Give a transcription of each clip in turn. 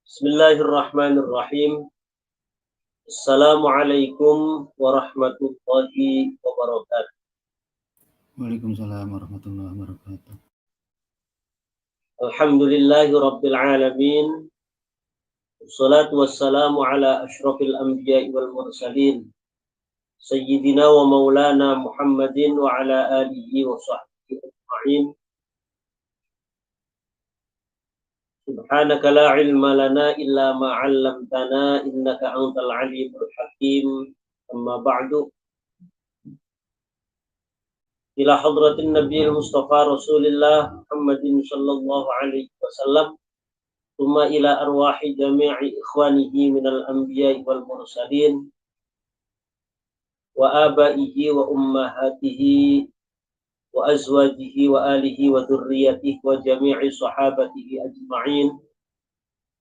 Bismillahirrahmanirrahim. Assalamualaikum warahmatullahi wabarakatuh. Waalaikumsalam warahmatullahi wabarakatuh. Alhamdulillahi rabbil alamin. Wassalatu wassalamu ala asyrafil anbiya'i wal mursalin. Sayyidina wa maulana Muhammadin wa ala alihi wa sahbihi ajma'in. Subhanaka la ilma lana illa ma 'allamtana innaka antal alimul hakim. Amma ba'du. Ila hadratin Nabi Mustafa Rasulillah Muhammadin sallallahu alaihi wasallam, thumma ila arwahi jami'i ikhwanihi minal anbiya'i wal mursalin wa abaihi wa ummahatihi wa azwajihi wa alihi wa dhurriyyatihi wa jami'i sahabatihi ajma'in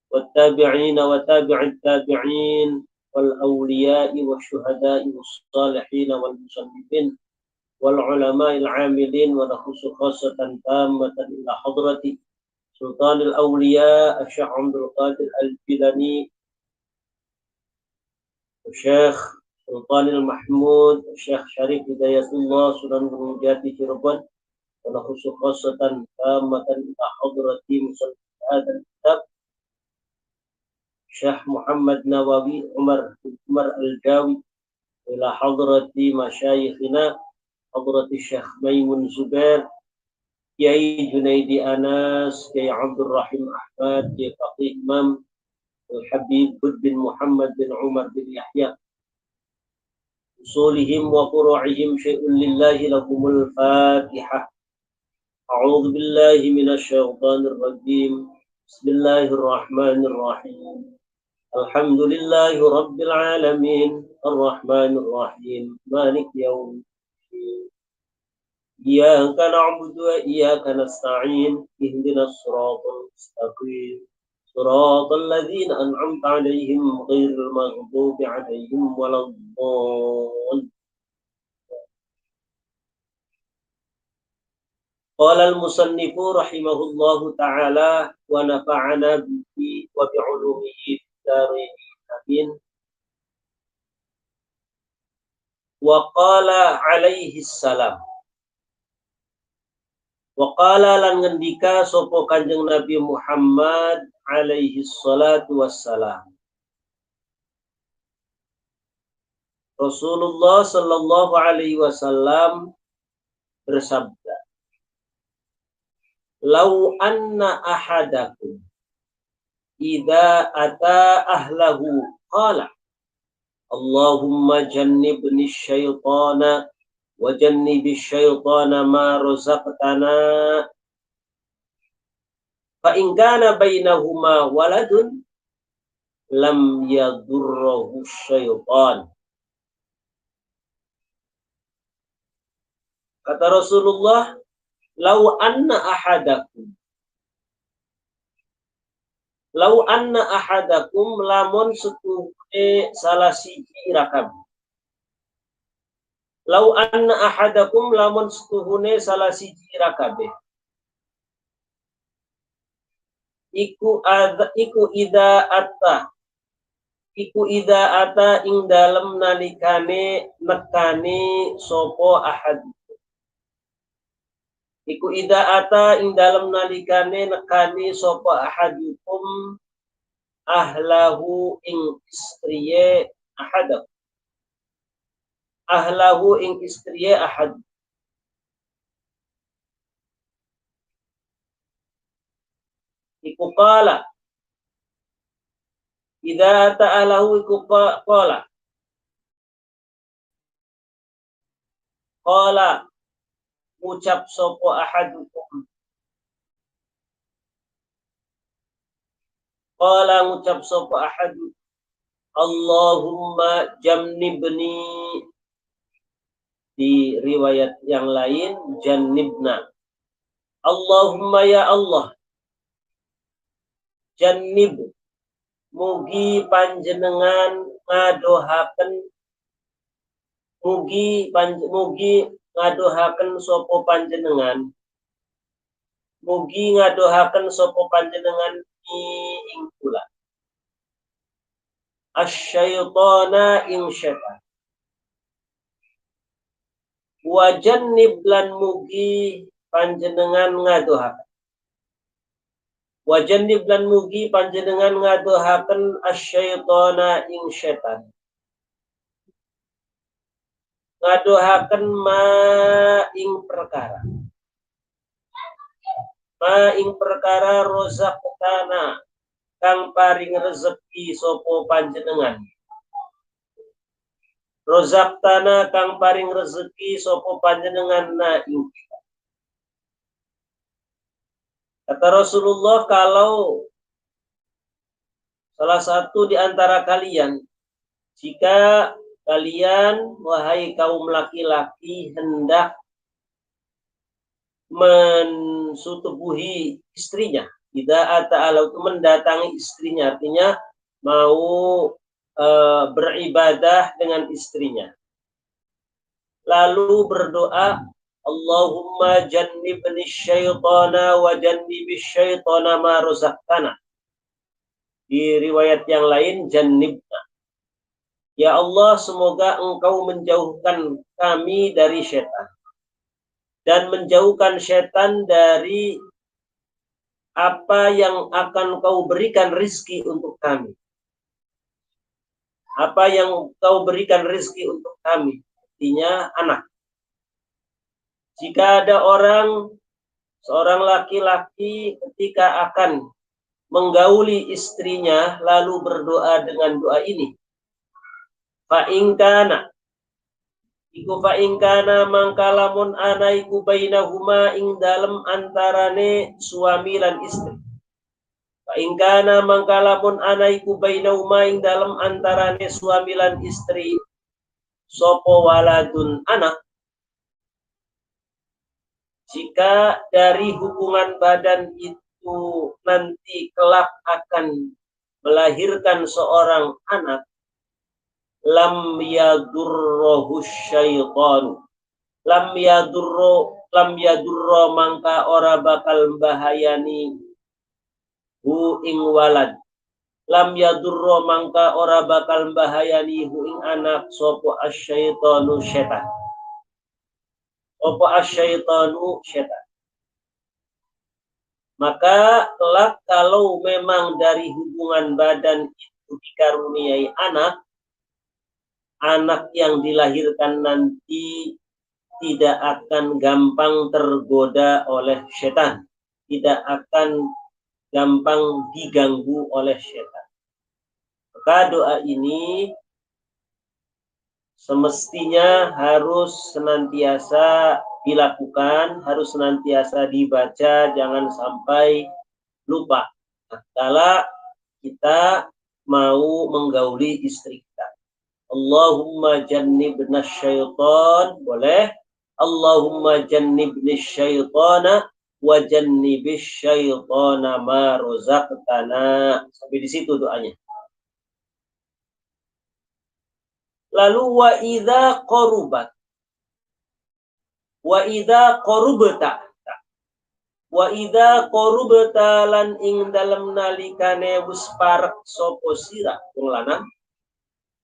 wattabi'ina wa tabi'it tabi'in wal awliya'i wa syuhada'i was salihin wal musannifin wal ulama'il 'amilin wa nakhusu khassatan tammatan ila hadrati Sultanul Awliya Syekh Abdul Qadir Al-Jilani, Syekh Sultanul Mahmud, Syekh Syarif Hidayatullah Sunan Gunung Jati Cirebon, wa nakhusu khassatan tammatan ila hadrati musannif hadzal kitab Syekh Muhammad Nawawi Umar Al-Jawi, ila hadrati masyayikhina hadrati Syekh Maimun Zubair, Kiai Junaidi Anas, Kiai Abdul Rahim Ahmad, Kiai Faqih Imam Al-Habib bin Muhammad bin Umar bin Yahya, usulihim wa furu'ihim syai'un lillahi lahumul Fatihah. A'udzu billahi minasy syaithanir rajim. Bismillahirrahmanirrahim. Alhamdulillahi rabbil alamin, arrahmanir rahim, maliki yaumiddin. إياك نعبد وإياك نستعين اهدنا الصراط المستقيم صراط الذين أنعمت عليهم غير المغضوب عليهم ولا الضالين. قال المصنف رحمه الله تعالى ونفعنا به وبعلومه في الدارين آمين. وقال عليه السلام, waqala lan ngendika sapa Kanjeng Nabi Muhammad alaihi salatu wassalam. Rasulullah sallallahu alaihi wasallam bersabda, "Lau anna ahadakum idza ata ahlahu qala Allahumma jannibni syaitana wajannibi syaitana ma razaqtana fa in kana bainahuma waladun lam yadurruhu syaitan." Kata Rasulullah, lau anna ahadakum lamun setuhne salah siji rakab. Lau anna ahadakum lamun setuhune salah siji rakabe. Iku ida ata ing dalem nalikane nekani sopo ahad. Iku ida ata ing dalem nalikane nekani sopo ahadukum ahlahu ing istriye ahadakum. Ahlahu ing istriye ahad. Iku qala idza ta'alahu iku qala ucap sopo ahadukum. Qala ngucap sopo ahadukum, Allahumma jannibni. Di riwayat yang lain jannibna. Allahumma ya Allah, jannib mugi panjenengan ngadohaken mugi ngadohaken sapa panjenengan ing kula asyaitona ing syaitan. Wa jannib lan mugi panjenengan ngadohaken. Wa jannib lan mugi panjenengan ngadohaken asyaitona ing syaitan. Ngadohaken ma ing perkara. Ma ing perkara rozaqtana kang paring rezeki sopo panjenengan. Rozaqtana kang paring rezeki sopo panjenengan na ing. Kata Rasulullah, kalau salah satu di antara kalian, jika kalian, wahai kaum laki-laki, hendak mensutubuhi istrinya, tidak atau mendatangi istrinya, artinya mau beribadah dengan istrinya, lalu berdoa, Allahumma jannibni syaitana wa jannibis syaitana ma razaqtana. Di riwayat yang lain, jannibna. Ya Allah, semoga engkau menjauhkan kami dari syaitan. Dan menjauhkan syaitan dari apa yang akan kau berikan rizki untuk kami. Apa yang kau berikan rizki untuk kami. Artinya anak. Jika ada seorang laki-laki ketika akan menggauli istrinya, lalu berdoa dengan doa ini. Fa'ingkana. Iku fa'ingkana mangkalamun anaiku bainahuma ing dalem antarane suami lan istri. Fa'ingkana mangkalamun anaiku bainahuma ing dalem antarane suami lan istri. Sopo waladun anak. Jika dari hubungan badan itu nanti kelak akan melahirkan seorang anak, lam yadurrohu syaitan. Lam yadurro mangka ora bakal bahayani hu ing walad. Lam yadurro mangka ora bakal bahayani hu ing anak sopo asyaitanu syaitan. Opo asyaitanu syaitan. Maka kelak kalau memang dari hubungan badan itu dikaruniai anak yang dilahirkan nanti tidak akan gampang tergoda oleh syaitan. Tidak akan gampang diganggu oleh syaitan. Maka doa ini semestinya harus senantiasa dilakukan, harus senantiasa dibaca, jangan sampai lupa. Kala kita mau menggauli istri kita. Allahumma jannibna syaitan, boleh. Allahumma jannibni syaitana wa jannibis syaitana ma razaqtana. Sampai di situ doanya. Lalu wa idza qarubat. Wa idza qarubta. Wa idza qarubta lan ing dalem nalikane wis parek sapa sira wong lanang.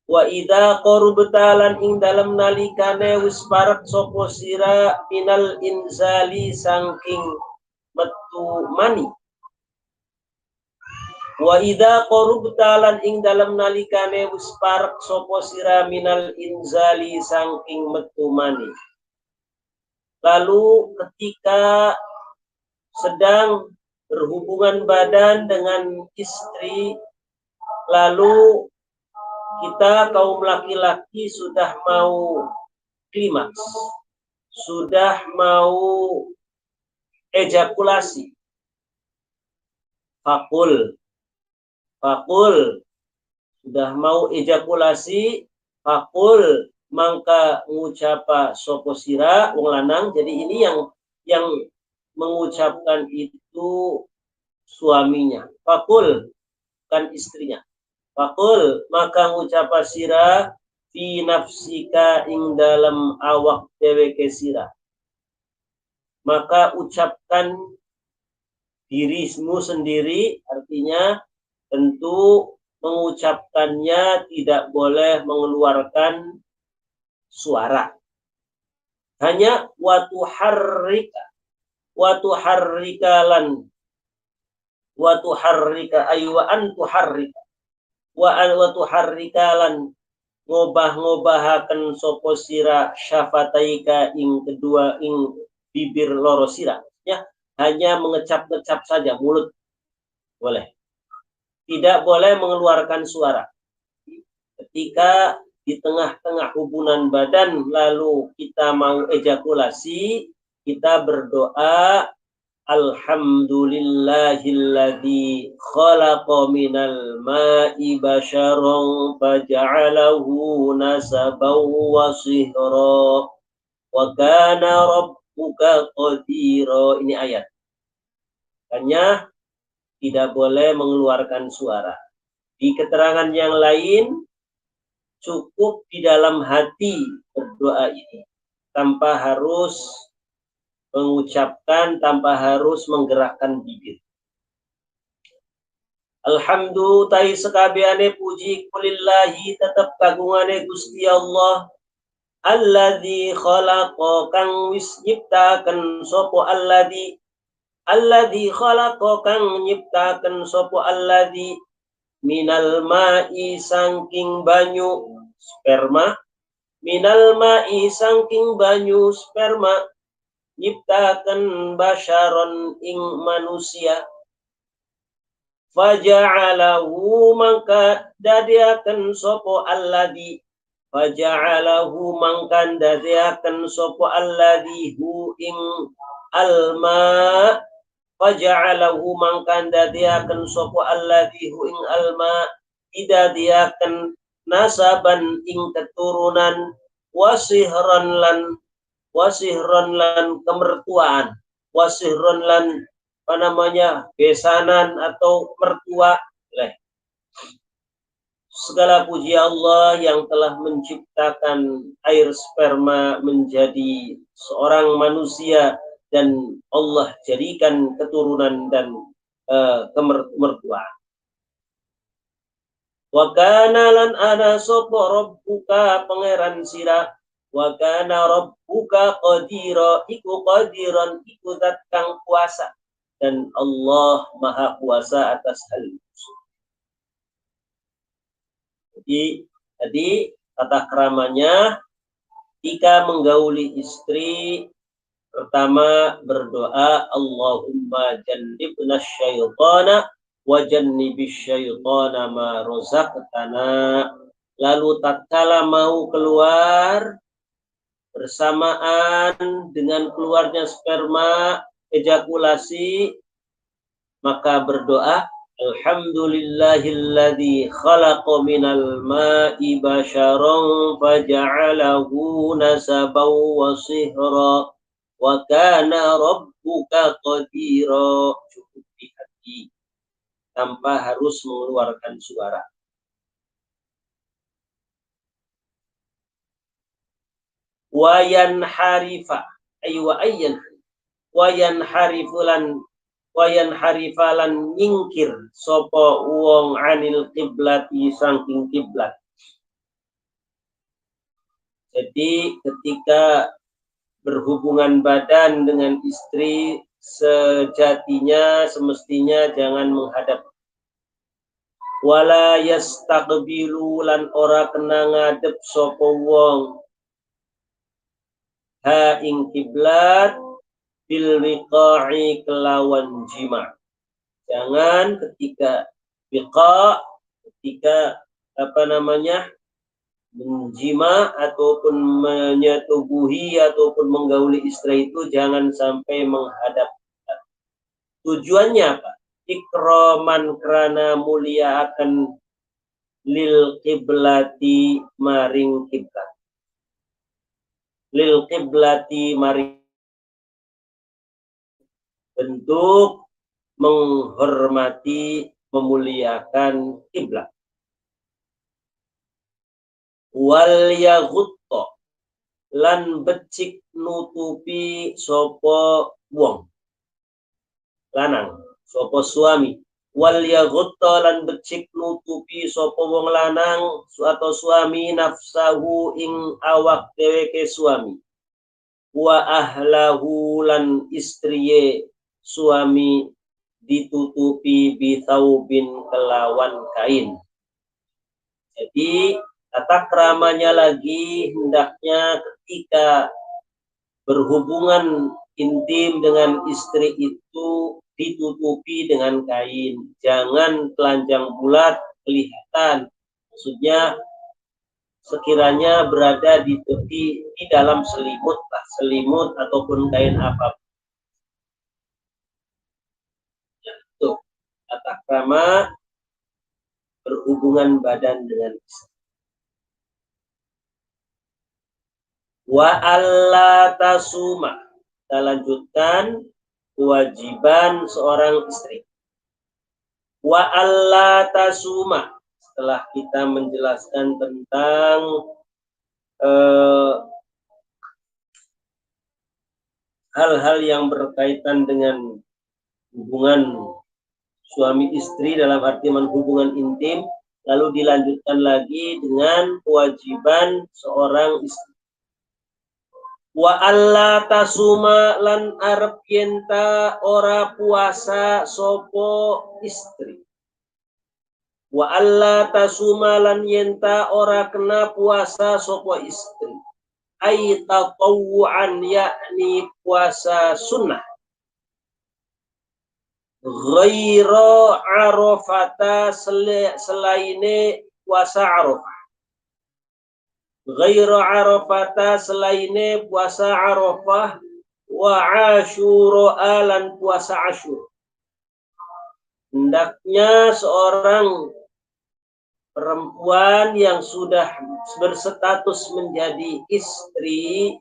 Wa idza qarubta lan ing dalem nalikane wis parek sapa sira minal inzali saking metu mani. Wa idza qarubta lan ing dalem nalikane wis parek sapa sira minal inzali saking metu mani. Lalu ketika sedang berhubungan badan dengan istri, lalu kita kaum laki-laki sudah mau klimaks, sudah mau ejakulasi. Fakul sudah mau ejakulasi, fakul mangka ngucapa sopo sira wong lanang. Jadi ini yang mengucapkan itu suaminya. Fakul kan istrinya. Fakul maka ngucapa sira fi nafsika ing dalam awak dheweke sira. Maka ucapkan dirimu sendiri, artinya tentu mengucapkannya tidak boleh mengeluarkan suara. Hanya watuharrika ayu wa antuharrika watuharrikalan ngobah-ngobahaken sopo sira syafataika ing kedua ing bibir loro sira, ya, hanya mengecap-ngecap saja mulut boleh, tidak boleh mengeluarkan suara. Ketika di tengah-tengah hubungan badan lalu kita mau ejakulasi, kita berdoa alhamdulillahilladzi khalaqa minal ma'i basyaran faja'alahu nasaban wa sihra wa kana rabbuka qadira. Ini ayat. Hanya tidak boleh mengeluarkan suara. Di keterangan yang lain cukup di dalam hati berdoa ini, tanpa harus mengucapkan, tanpa harus menggerakkan bibir. Alhamdulillah tai sekabiane puji kulillahi tetap kagungane Gusti Allah alladzi khalaqa kang wis nyiptaken sapa alladzi khalaqa kang nyiptaken sapa alladzi minal ma'i sangking banyu sperma, minal ma'i sangking banyu sperma, nyiptaken basyaron ing manusia, faja'alahu mangka dadiaken sopo alladhi, faja'alahu mangkan dadiaken sopo alladhi hu ing alma, faja'alahu mangkan dadiaken sopo alladhi hu ing alma, didadiaken nasaban ing keturunan, wasihron lan kemertuaan, wasihron lan apa namanya besanan atau mertua. Segala puji Allah yang telah menciptakan air sperma menjadi seorang manusia dan Allah jadikan keturunan dan kemertuaan. Wa kana lan ana sapa rabbuka pangeran sira, wa kana rabbuka qadira iku qadiran iku zat kang kuasa, dan Allah maha kuasa atas hal itu. Jadi tata keramanya jika menggauli istri, pertama berdoa Allahumma jannibna syaitana wa jannibis syaitana ma razaqtana. Lalu tatkala mau keluar bersamaan dengan keluarnya sperma ejakulasi, maka berdoa alhamdulillahilladzi khalaqa minal ma'i basyaran faja'alahu nasaban wa sihra wa kana rabbuka qadira. Cukup di hati tanpa harus mengeluarkan suara. Wayan harifa aywa ayyan wayan harifalan nyingkir sopo wong anil kiblati saking kiblat. Jadi ketika berhubungan badan dengan istri, sejatinya semestinya jangan menghadap. Wala yastaqbilu lan ora kena ngadep sopo wong ha ing kiblat bil wiqa'i kelawan jima. Jangan ketika wiqa, ketika menjima ataupun menyetubuhi ataupun menggauli istri itu jangan sampai menghadap. Tujuannya apa? Ikraman krana mulia akan lil kiblati maring kiblat. Lil kiblati maring bentuk menghormati, memuliakan kiblat. Wal yaghutta lan becik nutupi sopo wong lanang, sopo suami, wal yaghutta lan becik nutupi sapa wong lanang atau suami nafsahu ing awak dheweke suami, wa ahlahu lan istriye suami ditutupi bithaubin kelawan kain. Jadi tata kramanya lagi hendaknya ketika berhubungan intim dengan istri itu ditutupi dengan kain, jangan telanjang bulat kelihatan. Maksudnya sekiranya berada di dalam selimut ataupun kain apapun. Itu tata krama berhubungan badan dengan istri. Wa alla tasuma. Kita lanjutkan kewajiban seorang istri. Wa alla tasuma. Setelah kita menjelaskan tentang hal-hal yang berkaitan dengan hubungan suami istri dalam artian hubungan intim, lalu dilanjutkan lagi dengan kewajiban seorang istri. Wa alla tasuma lan arep yenta ora puasa sopo istri. Wa alla tasuma lan yenta ora kena puasa sopo istri. Ai tatawuan yakni puasa sunnah. Ghairu arafata selaine puasa arafah. Ghairu arafata selaine puasa arafah wa asyura lan puasa asyur. Hendaknya seorang perempuan yang sudah berstatus menjadi istri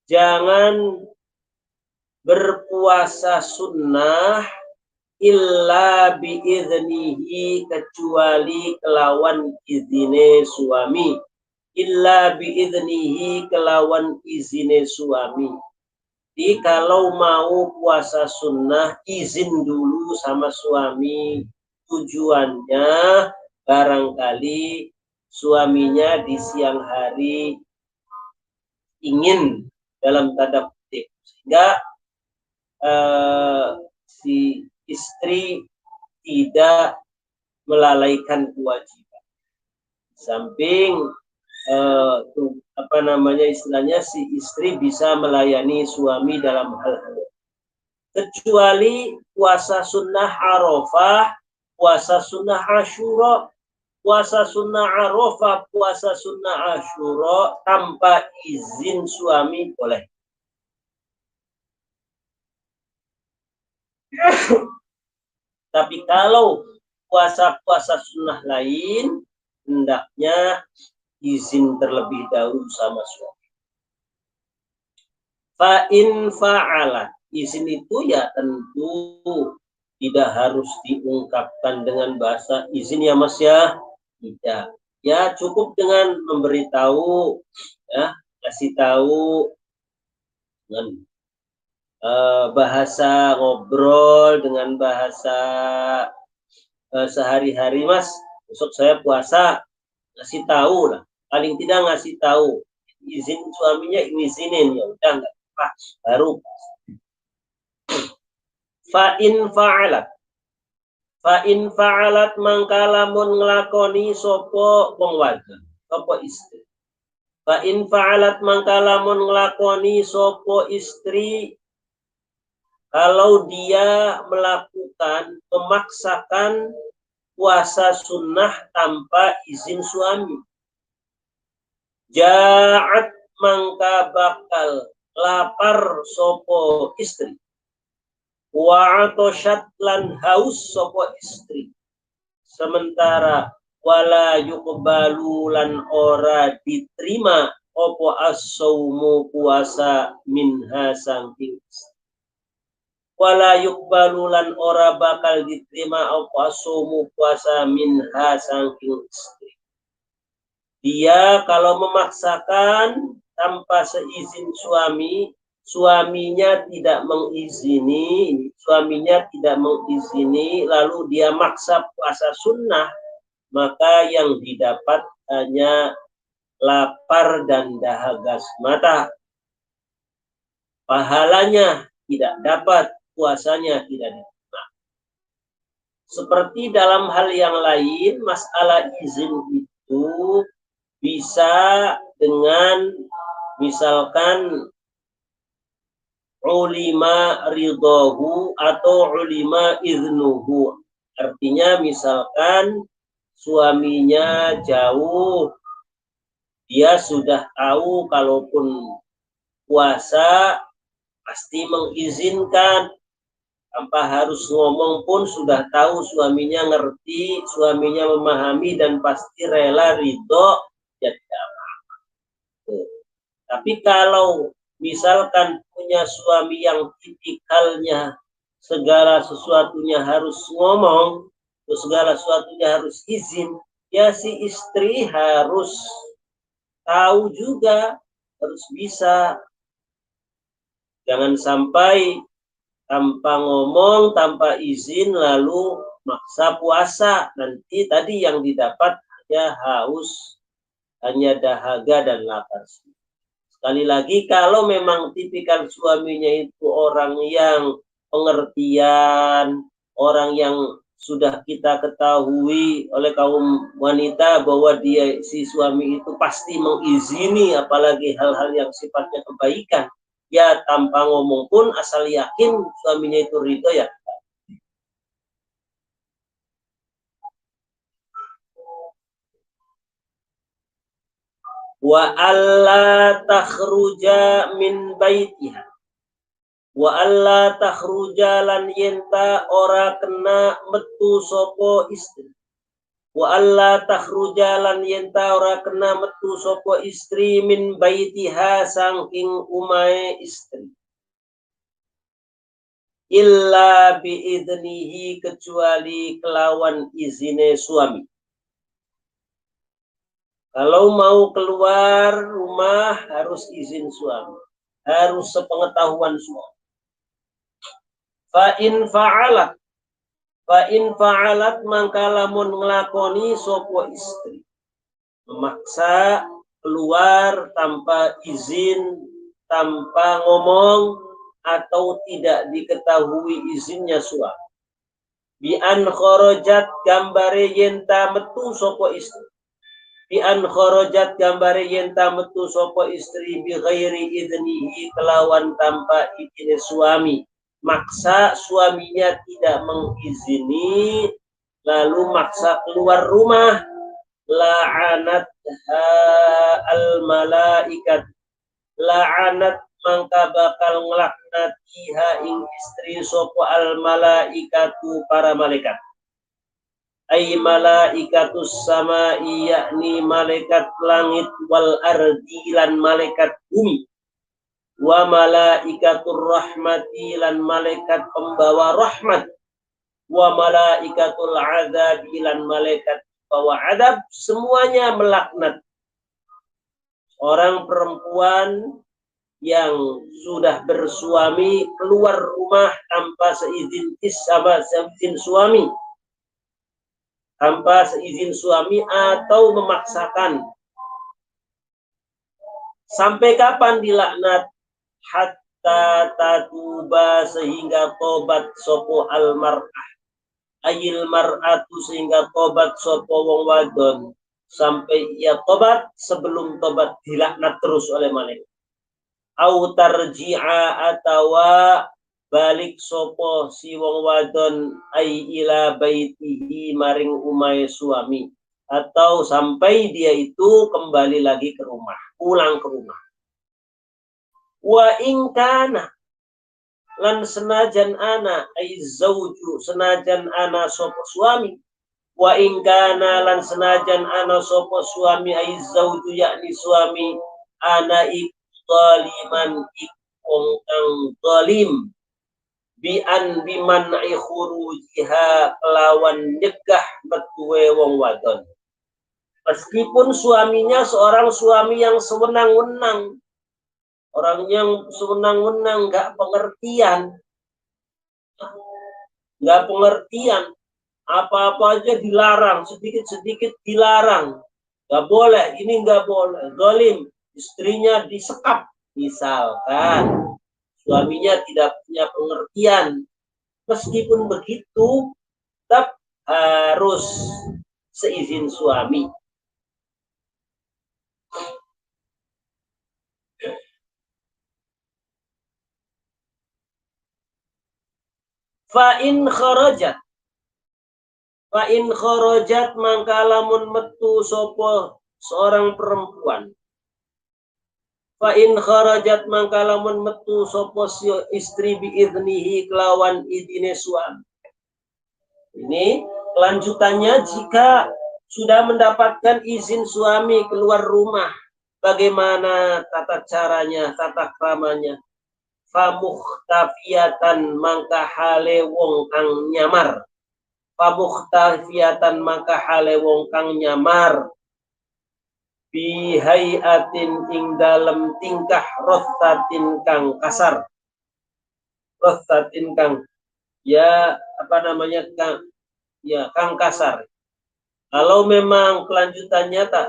jangan berpuasa sunnah illa biiznihi kecuali kelawan izine suami. Illa biiznihi kelawan izine suami. Jadi kalau mau puasa sunnah izin dulu sama suami. Tujuannya barangkali suaminya di siang hari ingin dalam tanda kutip sehingga si istri tidak melalaikan kewajiban. Samping istilahnya si istri bisa melayani suami dalam hal-hal kecuali puasa sunnah Arafah, puasa sunnah Asyura, puasa sunnah Arafah, puasa sunnah Asyura tanpa izin suami boleh. Tapi kalau puasa-puasa sunnah lain, hendaknya izin terlebih dahulu sama suami. Fa'in fa'alat. Izin itu ya tentu tidak harus diungkapkan dengan bahasa izin ya mas ya. Tidak. Ya cukup dengan memberitahu, ya kasih tahu dengan bahasa ngobrol, dengan bahasa sehari-hari mas, besok saya puasa, ngasih tahu lah, paling tidak ngasih tahu, izin suaminya ngizinin ya udah nggak apa baru. Fa'in fa'alat mangkalamun nglakoni sopo wong wadon sopo istri. Fa'in fa'alat mangkalamun nglakoni sopo istri. Kalau dia melakukan, memaksakan puasa sunnah tanpa izin suami. Ja'at mangka bakal lapar sopo istri. Wa'atosyat lan haus sopo istri. Sementara wala yuqbalu lan ora diterima opo as-saumu puasa minha sangking istri. Wala yuqbalu lan ora bakal diterima apa sumu puasa minha sangking istri. Dia kalau memaksakan tanpa seizin suami, suaminya tidak mengizini, lalu dia maksa puasa sunnah, maka yang didapat hanya lapar dan dahaga semata. Pahalanya tidak dapat, puasanya tidak diterima. Seperti dalam hal yang lain, masalah izin itu bisa dengan misalkan ulima ridhohu atau ulima iznuhu. Artinya misalkan suaminya jauh, dia sudah tahu kalaupun puasa pasti mengizinkan, tanpa harus ngomong pun sudah tahu suaminya ngerti, suaminya memahami dan pasti rela ridho, ya tidak apa-apa. Tapi kalau misalkan punya suami yang tipikalnya segala sesuatunya harus ngomong, segala sesuatunya harus izin, ya si istri harus tahu juga, harus bisa. Jangan sampai tanpa ngomong, tanpa izin, lalu maksa puasa. Nanti tadi yang didapat hanya haus, hanya dahaga dan lapar. Sekali lagi, kalau memang tipikal suaminya itu orang yang pengertian, orang yang sudah kita ketahui oleh kaum wanita bahwa dia si suami itu pasti mengizini, apalagi hal-hal yang sifatnya kebaikan, ya tanpa ngomong pun asal yakin suaminya itu ridho, ya. Wa alla takhruja min baitiha, wa alla takhruja lan yenta ora kena metu sopo istri, wa alla takhruja lan yenta ora kena metu sopo istri min baitiha saking umae istri, illa biidnihi kecuali kelawan izine suami. Kalau mau keluar rumah harus izin suami, harus sepengetahuan suami. Fa in fa'alat mangka lamun nglakoni sopo istri, memaksa keluar tanpa izin, tanpa ngomong, atau tidak diketahui izinnya suami. Bi an kharajat gambare yenta metu sopo istri, bi an kharajat gambare yenta metu sopo istri bi ghairi idnihi kelawan tanpa izin suami. Maksa suaminya tidak mengizini, lalu maksa keluar rumah, la'anat al malaikat, la'anat mangka bakal nglaknatiha ing istri sopo al malaikatu para malaikat, ay malaikatus samai yakni malaikat langit, wal ardi lan malaikat bumi, wa malaikatur rahmati lan malaikat pembawa rahmat, wa malaikatul azab lan malaikat pembawa adab, semuanya melaknat orang perempuan yang sudah bersuami keluar rumah tanpa seizin suami, tanpa seizin suami atau memaksakan. Sampai kapan dilaknat? Hatta tatuba sehingga tobat sopo almar'ah, ayil mar'atu sehingga tobat sopo wong wadon, sampai ia tobat, sebelum tobat dilaknat terus oleh malaikat. Au tarji'a atawa balik sopo si wong wadon ay ila baitihi maring umai suami, atau sampai dia itu kembali lagi ke rumah, pulang ke rumah. Wa ingkana lan senajan ana ay zauju senajan ana sopo suami, wa ingkana lan senajan ana sopo suami ay zauju yakni suami, ana zaliman ikong kang zalim, bian biman khurujiha kelawan nyegah metuwe wong wadon. Meskipun suaminya seorang suami yang sewenang-wenang, orang yang sewenang-wenang, nggak pengertian, apa-apa aja dilarang, sedikit-sedikit dilarang, nggak boleh, ini nggak boleh, zalim, istrinya disekap, misalkan suaminya tidak punya pengertian, meskipun begitu, tetap harus seizin suami. Fa'in kharajat mangka lamun metu sopo seorang perempuan. Fa'in kharajat mangka lamun metu sopo si istri biidnihi kelawan idine suami. Ini kelanjutannya, jika sudah mendapatkan izin suami keluar rumah, bagaimana tata caranya, tata kramanya? Famukhtafiatan mangka hale wong kang nyamar. Famukhtafiatan mangka hale wong kang nyamar. Bihayatin ing dalem tingkah rothatin kang kasar. Rothatin kang kang kasar. Kalau memang kelanjutannya tak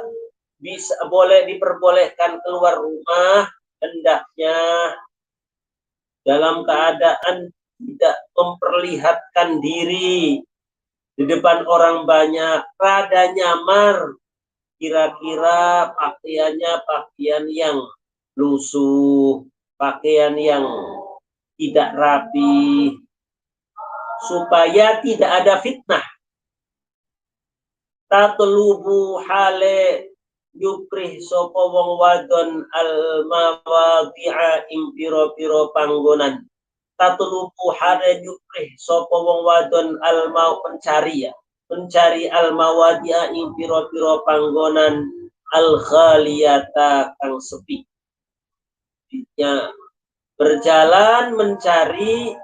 bisa, boleh diperbolehkan keluar rumah, hendaknya dalam keadaan tidak memperlihatkan diri di depan orang banyak, rada nyamar, kira-kira pakaiannya pakaian yang lusuh, pakaian yang tidak rapi, supaya tidak ada fitnah. Tatlubu hale yukrih sopo wong wadon al mawadi'a ing piro-piro panggonan. Tatlubu hale yukrih sopo wong wadon al mau mencari al mawadi'a ing piro-piro panggonan al khaliyata kang sepi. Berjalan mencari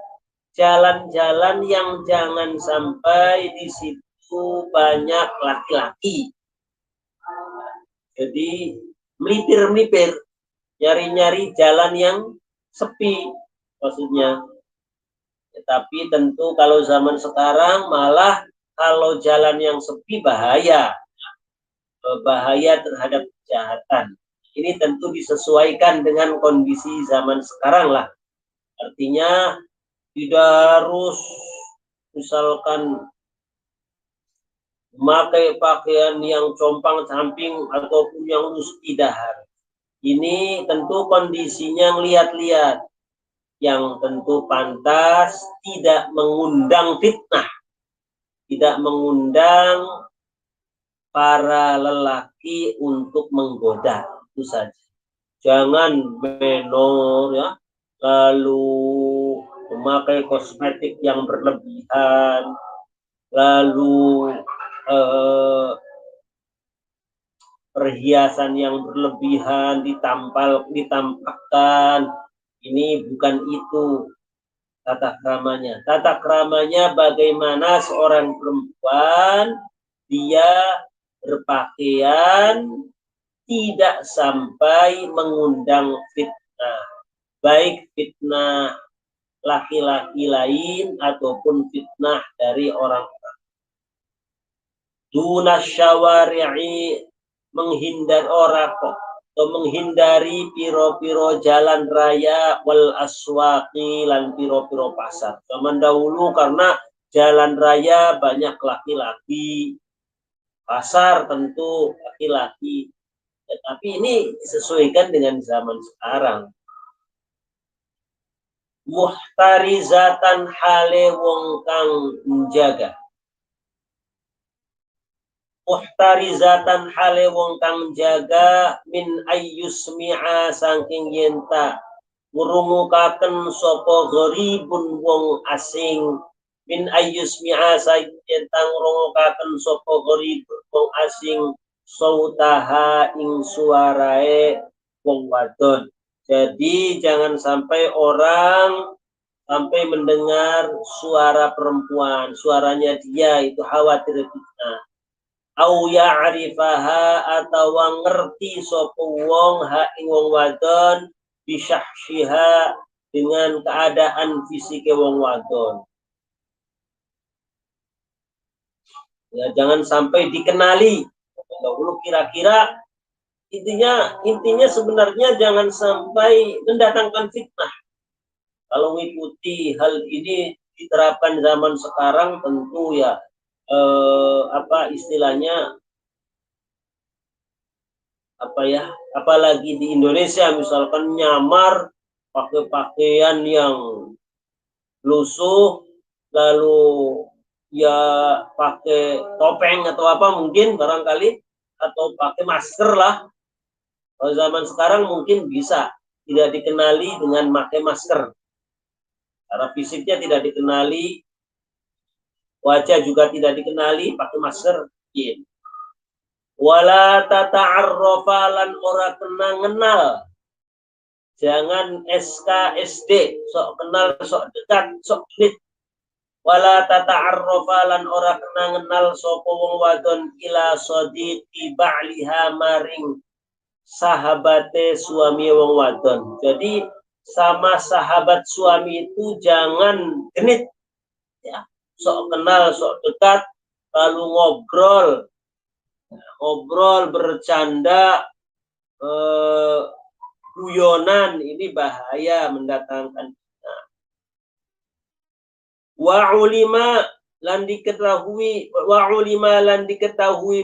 jalan-jalan yang jangan sampai di situ banyak laki-laki. Jadi melipir-melipir, nyari-nyari jalan yang sepi maksudnya. Tapi tentu kalau zaman sekarang malah kalau jalan yang sepi bahaya terhadap kejahatan. Ini tentu disesuaikan dengan kondisi zaman sekarang lah. Artinya tidak harus misalkan memakai pakaian yang compang-camping ataupun yang lusuh, tidak harus. Ini tentu kondisinya lihat-lihat, yang tentu pantas, tidak mengundang fitnah, tidak mengundang para lelaki untuk menggoda, itu saja. Jangan menor ya, lalu memakai kosmetik yang berlebihan, lalu perhiasan yang berlebihan ditampakkan. Ini bukan itu tata kramanya. Tata kramanya bagaimana seorang perempuan dia berpakaian tidak sampai mengundang fitnah, baik fitnah laki-laki lain ataupun fitnah dari orang dunas syawari'i, menghindari piro-piro jalan raya wal aswaqi lan piro-piro pasar. Zaman dahulu karena jalan raya banyak laki-laki, pasar tentu laki-laki. Tapi ini disesuaikan dengan zaman sekarang. Muhtarizatan hale wong kang menjaga. Muhtarizatan hale wong kang jaga min ayyusmi'a saking yenta ngurungukaken sapa gharibun wong asing, min ayyusmi'a saking yenta ngurungukaken sapa gharibun wong asing sautaha ing suarae wong wadon. Jadi jangan sampai orang sampai mendengar suara perempuan, suaranya dia itu khawatir fitnah. Au ya'rifaha atau ngerti sapa wong ha ing wong wadon bisyahsyiha dengan keadaan fisik wong wadon. Ya, jangan sampai dikenali. Dahulu kira-kira intinya sebenarnya jangan sampai mendatangkan fitnah. Kalau mengikuti hal ini diterapkan zaman sekarang tentu ya istilahnya apalagi di Indonesia misalkan nyamar pakai pakaian yang lusuh lalu ya pakai topeng atau apa mungkin barangkali atau pakai masker lah. Kalau zaman sekarang mungkin bisa tidak dikenali dengan pakai masker. Karena fisiknya tidak dikenali, wajah juga tidak dikenali, pakai masker. Wala tata'arrafa lan ora kena ngenal. Jangan SKSD, sok kenal, sok dekat, sok dekat. Wala tata'arrafa lan ora kena ngenal sapa wong wadon ila sadiqi ba'liha maring sahabate suami wong wadon. Jadi sama sahabat suami itu jangan genit ya, sok kenal, sok dekat, lalu ngobrol bercanda guyonan, ini bahaya mendatangkan fitnah. Wa ulima lan diketahui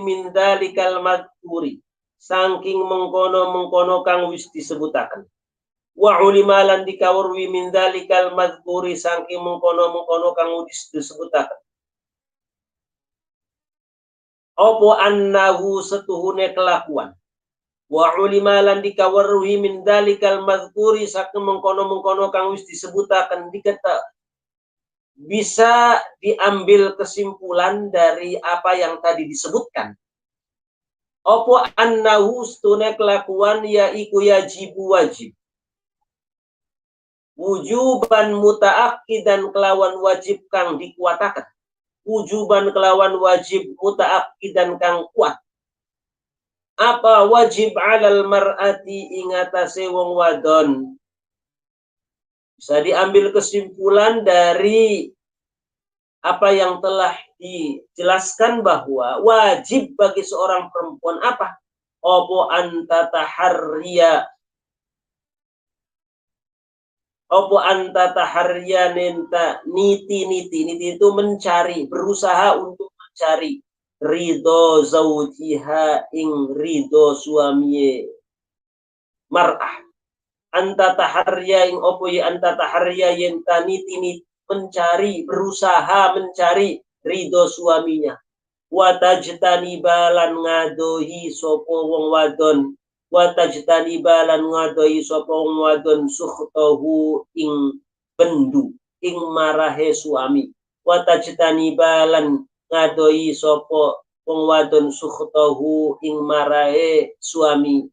min dzalikal madhkuri saking mengkono kang wis disebutaken. Wa ulima lan dikawruhi min dzalikal madhkuri saking mengkono kang wis disebutaken. Apa annahu setuhune kelakuan. Wa ulima lan dikawruhi min dzalikal madhkuri saking mengkono kang wis disebutaken bisa diambil kesimpulan dari apa yang tadi disebutkan. Apa annahu stune kelakuan yaiku wajib. Wujuban muta'akkidan kelawan wajib kang dikuataken. Wujuban kelawan wajib muta'akkidan kang kuat. Apa wajib alal mar'ati ingatase wong wadon. Bisa diambil kesimpulan dari apa yang telah dijelaskan bahwa wajib bagi seorang perempuan apa? Opo anta taharriya niti itu mencari, berusaha untuk mencari ridho zaujiha ing ridho suamiye mar'ah. Anta taharriya ing opo ya anta taharriya yen niti mencari, berusaha mencari ridho suaminya. Wa tajtaniba lan ngadohi sapa wong wadon. Wa tajtaniba lan ngadohi sapa wong wadon sukhtahu ing bendu, ing marahe suami. Wa tajtaniba lan ngadohi sapa wong wadon sukhtahu ing marahe suami.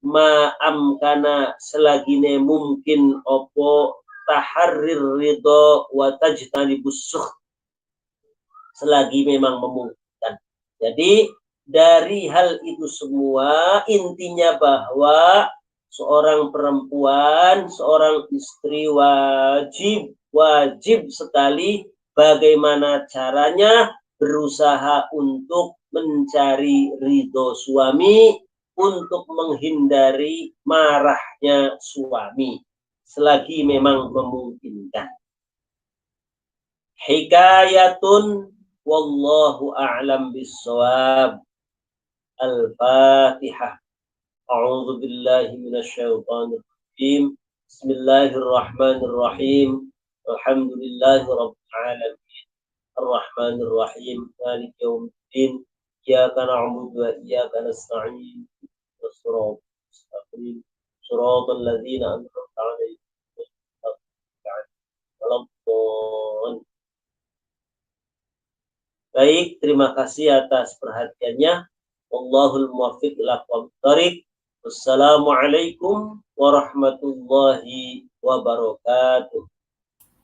Ma amkana selagine mungkin opo tahrir ridho wa tajtanibus sukh, selagi memang memungkinkan. Jadi dari hal itu semua intinya bahwa seorang perempuan, seorang istri wajib sekali bagaimana caranya berusaha untuk mencari ridho suami, untuk menghindari marahnya suami selagi memang memungkinkan. Hikayatun wallahu a'lam bis-shawab. Al-Fatihah. A'udzu billahi minasyaitonir rajim. Bismillahirrahmanirrahim. Alhamdulillahi rabbil alamin. Ar-Rahmanir Rahim. Maliki yaumiddin. Iyyaka na'budu wa iyyaka nasta'in. Shiratal mustaqim. Shiratal ladzina an'amta 'alaihim. Baik, terima kasih atas perhatiannya. Wallahul muwaffiq ila aqwamit thoriq. Wassalamualaikum warahmatullahi wabarakatuh.